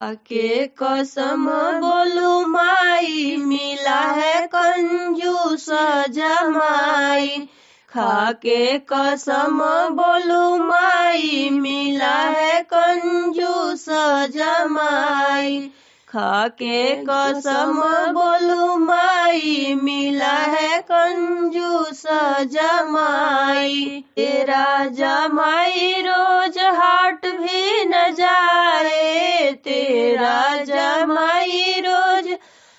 के कसम बोलू माई, मिला है कंजूस जमाई। खा के कसम बोलू माई, मिला है कंजूस जमाई। खा के कसम बोलू माई, मिला है कंजूस जमाई। तेरा जमाई रोज हाट भी न जाए, तेरा जमाई रोज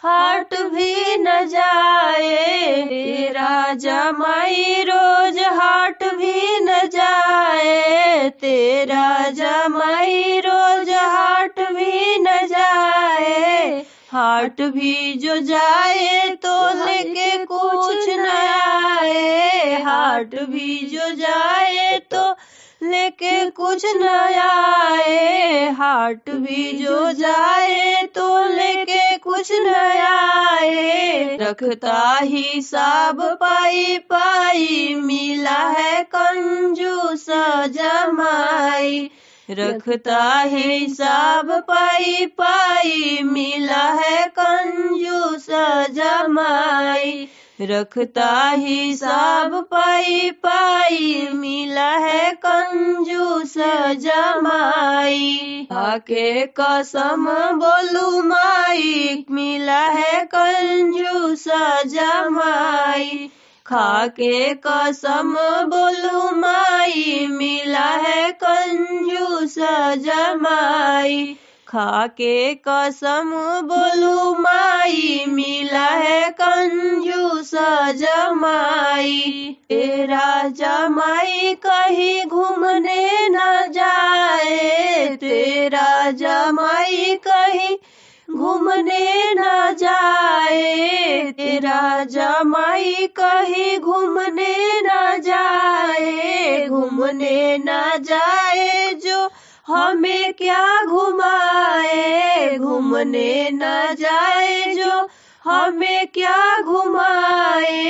हाट भी न जाए। तेरा जमाई रोज हाट भी न जाए, तेरा जमाई रोज हाट भी न जाए। हाट भी जो जाए तो लेके कुछ न आए, हाट भी जो जाए तो लेके कुछ न आए। हाट भी जो जाए तो लेके कुछ न आए। रखता हिसाब पाई पाई, मिला है कंजूस जमाई। रखता हिसाब पाई पाई, मिला है कंजूस जमाई। रखता हिसाब पाई पाई, मिला है कंजूस जमाई। आके कसम बोलू माई, मिला है कंजूस जमाई। खा के कसम बोलू माई, मिला है कंजूस जमाई। खा के कसम बोलू माई, मिला है कंजूस जमाई। तेरा जमाई कहीं घूमने न जाए, तेरा जमाई कहीं घूमने न जाए। तेरा जमाई कहीं घूमने न जाए, घूमने न जाए जो हमें क्या घुमाए। घूमने न जाए जो हमें क्या घुमाए।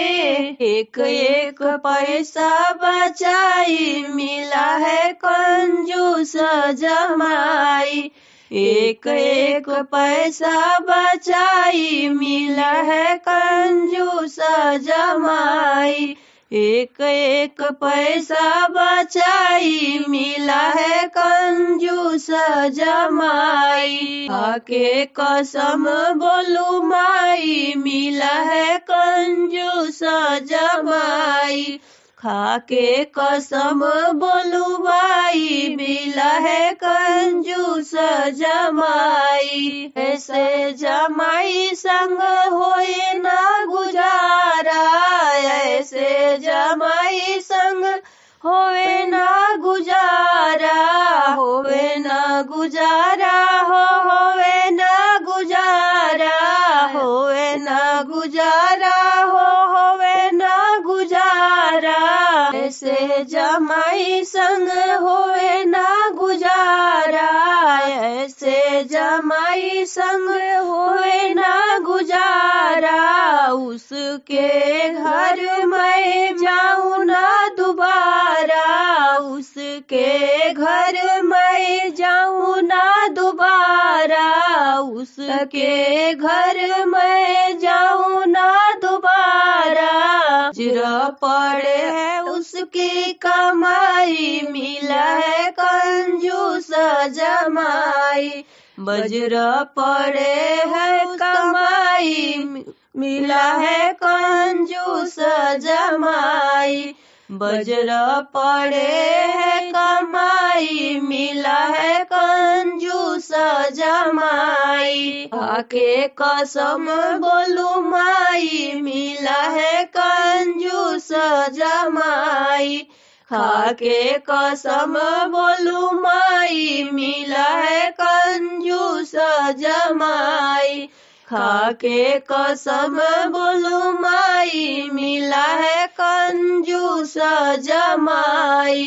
एक एक पैसा बचाई, मिला है कंजूस जमाई। एक एक पैसा बचाई, मिला है कंजूस जमाई। एक एक पैसा बचाई, मिला है कंजूस जमाई। आके कसम बोलू माई, मिला है कंजूस जमाई। खा के कसम बोलू माई, मिला है कंजूस जमाई। ऐसे जमाई संग होए ना गुजारा, ऐसे जमाई संग होवे ना गुजारा। होवे ना गुजारा होवे ना गुजारा। होवे ना गुजारा होवे ना गुजारा। ऐसे जमाई संग होवे ना गुजारा, ऐसे जमाई संग होवे ना गुजारा। उसके घर मैं जाऊं ना दोबारा, उसके घर मैं जाऊं ना दोबारा। उसके घर मैं जाऊं ना दोबारा। बजरा पड़े है उसकी कमाई, मिला है कंजूस जमाई। बजरा पड़े है कमाई, मिला है कंजूस जमाई। बजरा पड़े है कमाई, मिला है कंजूस जमाई। आके कसम बोलू माई, मिला है कंजूस जमाई। खा के कसम बोलू माई, मिला है कंजूस जमाई। खा के कसम बोलू माई, मिला है कंजूस जमाई।